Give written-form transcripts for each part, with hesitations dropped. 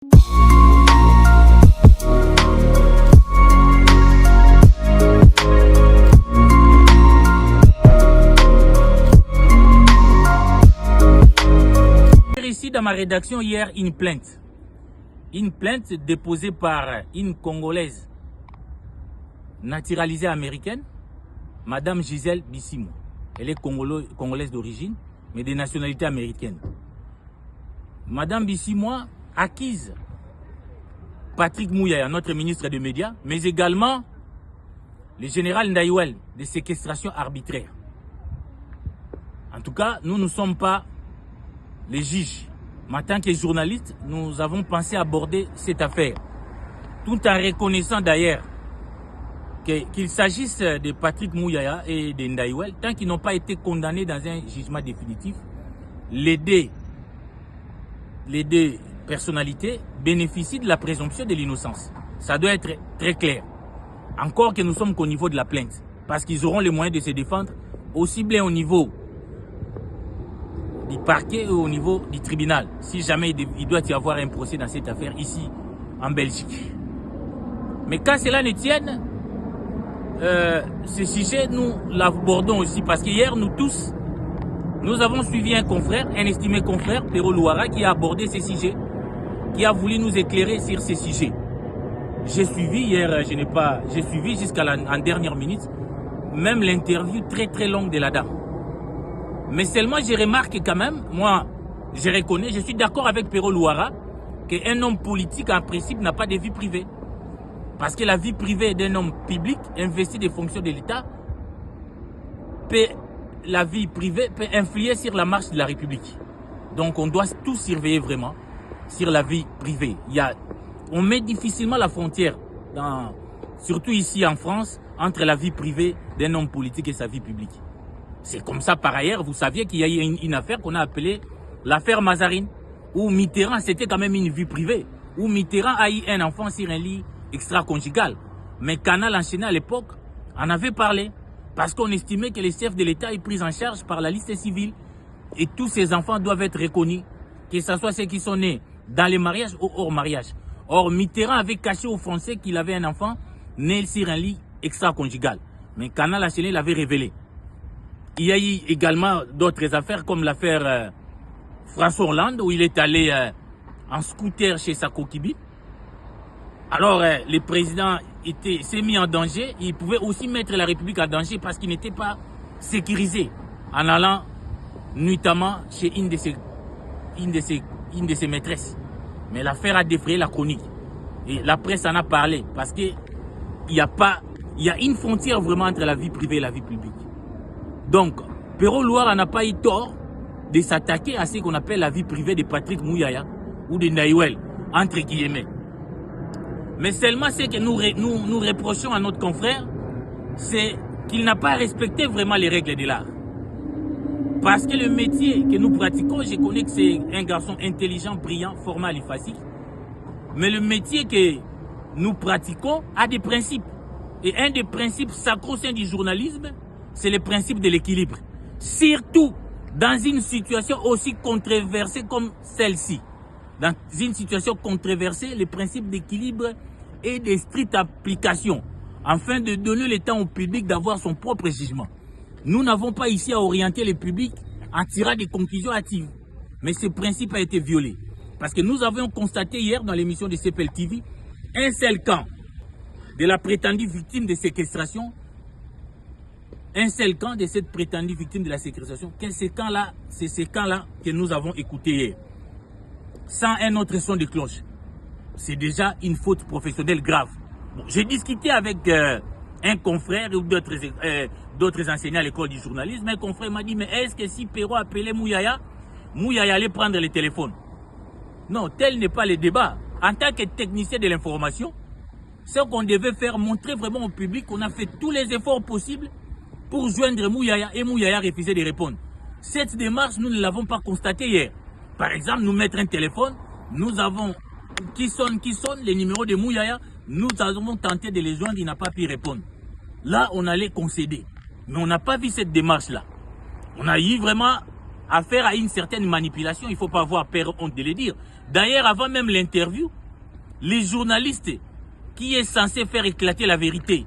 Ici dans ma rédaction hier une plainte déposée par une Congolaise naturalisée américaine, Madame Gisèle Bissimo. Elle est congolaise d'origine, mais de nationalité américaine. Madame Bissimo accuse Patrick Mouyaya, notre ministre des Médias, mais également le général Ndaïwel de séquestration arbitraire. En tout cas, nous ne sommes pas les juges. En tant que journalistes, nous avons pensé aborder cette affaire, tout en reconnaissant d'ailleurs qu'il s'agisse de Patrick Mouyaya et de Ndaïwel, tant qu'ils n'ont pas été condamnés dans un jugement définitif, les deux personnalités bénéficient de la présomption de l'innocence. Ça doit être très clair. Encore que nous sommes qu'au niveau de la plainte, parce qu'ils auront les moyens de se défendre, aussi bien au niveau du parquet ou au niveau du tribunal, si jamais il doit y avoir un procès dans cette affaire ici en Belgique. Mais quand cela ne tienne, ce sujet, nous l'abordons aussi parce qu'hier, nous tous, nous avons suivi un confrère, un estimé confrère, Pero Louara, qui a abordé ce sujet, qui a voulu nous éclairer sur ce sujet. J'ai suivi hier, j'ai suivi jusqu'à en dernière minute, même l'interview très longue de la dame. Mais seulement, je remarque quand même, moi, je reconnais, je suis d'accord avec Pero Louara, qu'un homme politique, en principe, n'a pas de vie privée. Parce que la vie privée d'un homme public investi des fonctions de l'État, la vie privée peut influer sur la marche de la République. Donc, on doit tout surveiller vraiment sur la vie privée. On met difficilement la frontière, surtout ici en France, entre la vie privée d'un homme politique et sa vie publique. C'est comme ça, par ailleurs, vous saviez qu'il y a eu une affaire qu'on a appelée l'affaire Mazarine, où Mitterrand, c'était quand même une vie privée, où Mitterrand a eu un enfant sur un lit extra-conjugal. Mais Canal enchaîné à l'époque en avait parlé, parce qu'on estimait que les chefs de l'État est pris en charge par la liste civile, et tous ces enfants doivent être reconnus, que ce soit ceux qui sont nés dans les mariages ou hors mariage. Or, Mitterrand avait caché aux Français qu'il avait un enfant né sur un lit extra-conjugal. Mais Canal enchaîné l'avait révélé. Il y a eu également d'autres affaires comme l'affaire François Hollande où il est allé en scooter chez Sako Kibi. Alors le président s'est mis en danger. Il pouvait aussi mettre la République en danger parce qu'il n'était pas sécurisé en allant nuitamment chez une de ses maîtresses. Mais l'affaire a défrayé la chronique. Et la presse en a parlé parce qu'il y a une frontière vraiment entre la vie privée et la vie publique. Donc, Pero Louara n'a pas eu tort de s'attaquer à ce qu'on appelle la vie privée de Patrick Mouyaya ou de Ndaïwel, entre guillemets. Mais seulement ce que nous reprochons à notre confrère, c'est qu'il n'a pas respecté vraiment les règles de l'art. Parce que le métier que nous pratiquons, je connais que c'est un garçon intelligent, brillant, formal et facile. Mais le métier que nous pratiquons a des principes. Et un des principes sacro-saints du journalisme, c'est le principe de l'équilibre. Surtout dans une situation aussi controversée comme celle-ci. Dans une situation controversée, le principe d'équilibre est de stricte application, afin de donner le temps au public d'avoir son propre jugement. Nous n'avons pas ici à orienter le public en tirant des conclusions hâtives. Mais ce principe a été violé. Parce que nous avons constaté hier dans l'émission de CPL TV un seul camp de la prétendue victime de séquestration. Un seul camp de cette prétendue victime de la séquestration, c'est ce camp-là que nous avons écouté hier. Sans un autre son de cloche. C'est déjà une faute professionnelle grave. Bon, j'ai discuté avec un confrère ou d'autres enseignants à l'école du journalisme. Un confrère m'a dit, mais est-ce que si Pero appelait Mouyaya allait prendre le téléphone? Non, tel n'est pas le débat. En tant que technicien de l'information, ce qu'on devait faire, montrer vraiment au public qu'on a fait tous les efforts possibles pour joindre Mouyaya et Mouyaya refusait de répondre. Cette démarche, nous ne l'avons pas constatée hier. Par exemple, nous mettre un téléphone, nous avons qui sonne, les numéros de Mouyaya, nous avons tenté de les joindre, il n'a pas pu répondre. Là, on allait concéder. Mais on n'a pas vu cette démarche-là. On a eu vraiment affaire à une certaine manipulation, il ne faut pas avoir peur honte de le dire. D'ailleurs, avant même l'interview, les journalistes qui est censé faire éclater la vérité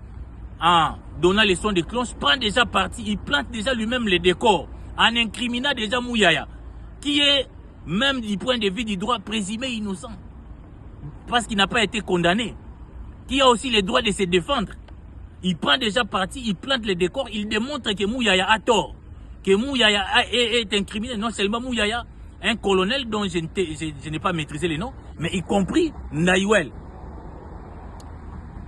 en donnant les sons de cloche prend déjà parti, il plante déjà lui-même les décors en incriminant déjà Mouyaya, qui est même du point de vue du droit présumé innocent, parce qu'il n'a pas été condamné, qui a aussi le droit de se défendre. Il prend déjà parti, il plante les décors, il démontre que Mouyaya a tort, que Mouyaya est incriminé, non seulement Mouyaya, un colonel dont je n'ai pas maîtrisé les noms, mais y compris Naïwel.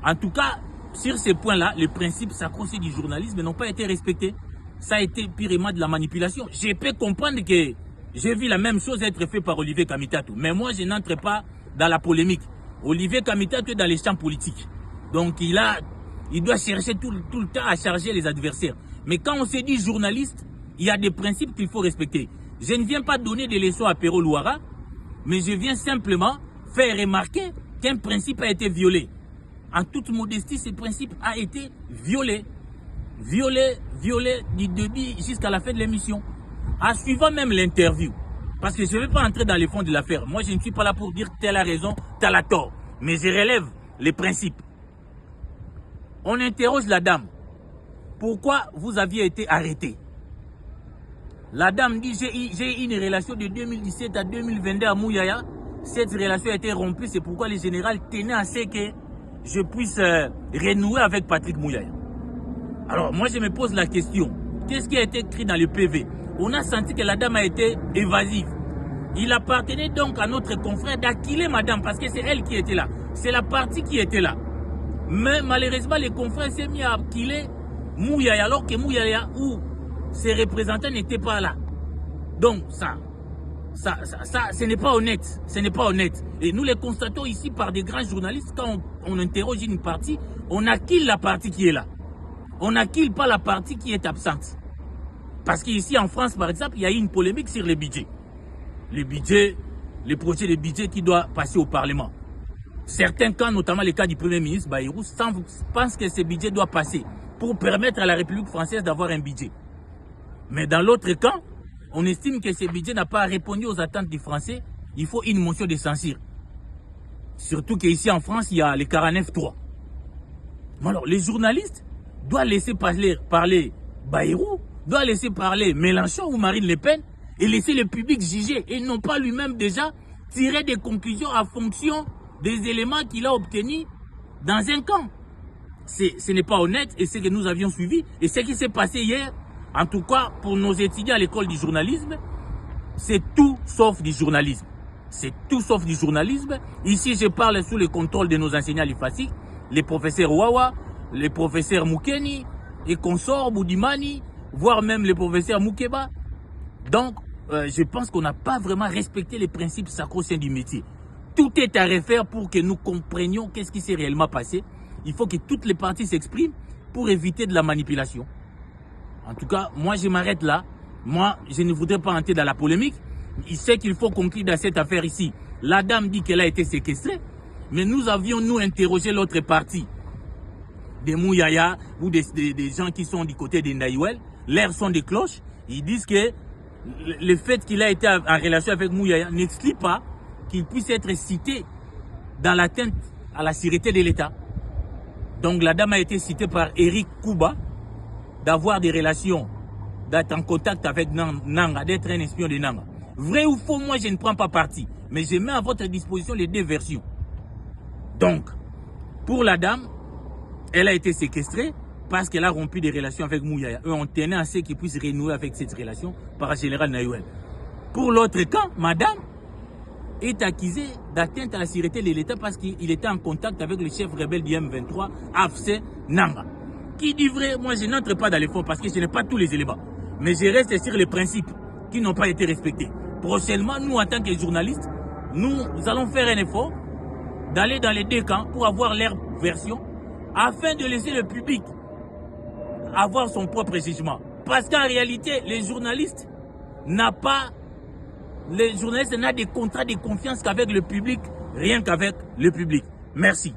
En tout cas, sur ces points-là, les principes sacro-saints du journalisme n'ont pas été respectés. Ça a été purement de la manipulation. Je peux comprendre que j'ai vu la même chose être faite par Olivier Kamitatou. Mais moi, je n'entre pas dans la polémique. Olivier Kamitatou est dans les champs politiques. Donc, il doit chercher tout le temps à charger les adversaires. Mais quand on se dit journaliste, il y a des principes qu'il faut respecter. Je ne viens pas donner des leçons à Pero Luara, mais je viens simplement faire remarquer qu'un principe a été violé. En toute modestie, ce principe a été violé. Violé du début jusqu'à la fin de l'émission. En suivant même l'interview. Parce que je ne vais pas entrer dans les fonds de l'affaire. Moi, je ne suis pas là pour dire telle a raison, telle a tort. Mais je relève les principes. On interroge la dame. Pourquoi vous aviez été arrêté? La dame dit, j'ai une relation de 2017 à 2022 à Mouyaya. Cette relation a été rompue, c'est pourquoi le général tenait à ce que je puisse renouer avec Patrick Mouyaya. Alors, moi, je me pose la question. Qu'est-ce qui a été écrit dans le PV? On a senti que la dame a été évasive. Il appartenait donc à notre confrère d'acquiler madame, parce que c'est elle qui était là. C'est la partie qui était là. Mais malheureusement, les confrères s'est mis à acquiler Mouyaya, alors que Mouyaya, où ses représentants n'étaient pas là. Donc, ça, ce n'est pas honnête. Ce n'est pas honnête. Et nous les constatons ici par des grands journalistes. Quand on interroge une partie, on acquille la partie qui est là. On n'acquille pas la partie qui est absente. Parce qu'ici en France, par exemple, il y a eu une polémique sur les budgets. Le projet de budget qui doit passer au Parlement. Certains cas, notamment le cas du Premier ministre Bayrou, pensent que ce budget doit passer pour permettre à la République française d'avoir un budget. Mais dans l'autre cas, on estime que ce budget n'a pas répondu aux attentes des Français. Il faut une motion de censure. Surtout qu'ici en France, il y a les 49.3. Alors, les journalistes doivent laisser parler Bayrou, doivent laisser parler Mélenchon ou Marine Le Pen et laisser le public juger. Et non pas lui-même déjà tirer des conclusions en fonction des éléments qu'il a obtenus dans un camp. Ce n'est pas honnête et c'est ce que nous avions suivi. Et ce qui s'est passé hier, en tout cas pour nos étudiants à l'école du journalisme, c'est tout sauf du journalisme. C'est tout sauf du journalisme. Ici, je parle sous le contrôle de nos enseignants l'IFASIC, les professeurs Wawa, les professeurs Moukeni et consorts Boudimani, voire même les professeurs Moukeba. Donc, je pense qu'on n'a pas vraiment respecté les principes sacro-saints du métier. Tout est à refaire pour que nous comprenions qu'est-ce qui s'est réellement passé. Il faut que toutes les parties s'expriment pour éviter de la manipulation. En tout cas, moi, je m'arrête là. Moi, je ne voudrais pas entrer dans la polémique. Il sait qu'il faut conclure dans cette affaire ici. La dame dit qu'elle a été séquestrée. Mais nous avions, nous, interrogé l'autre partie. Des Mouyaya ou des gens qui sont du côté des Naïwel. L'air sont des cloches. Ils disent que le fait qu'il a été en relation avec Mouyaya n'exclut pas qu'il puisse être cité dans l'atteinte à la sûreté de l'État. Donc la dame a été citée par Eric Kouba d'avoir des relations, d'être en contact avec Nanga, d'être un espion de Nanga. Vrai ou faux, moi je ne prends pas parti, mais je mets à votre disposition les deux versions. Donc, pour la dame, elle a été séquestrée parce qu'elle a rompu des relations avec Mouyaya. Eux, on tenait à ce qu'ils puissent renouer avec cette relation par le général Naïwel. Pour l'autre cas, madame est accusé d'atteinte à la sûreté de l'État parce qu'il était en contact avec le chef rebelle du M23, Afse Nanga. Qui dit vrai, moi je n'entre pas dans les fonds parce que je n'ai pas tous les éléments. Mais je reste sur les principes qui n'ont pas été respectés. Prochainement, nous en tant que journalistes, nous allons faire un effort d'aller dans les deux camps pour avoir leur version afin de laisser le public avoir son propre jugement. Parce qu'en réalité, les journalistes n'ont des contrats de confiance qu'avec le public, rien qu'avec le public. Merci.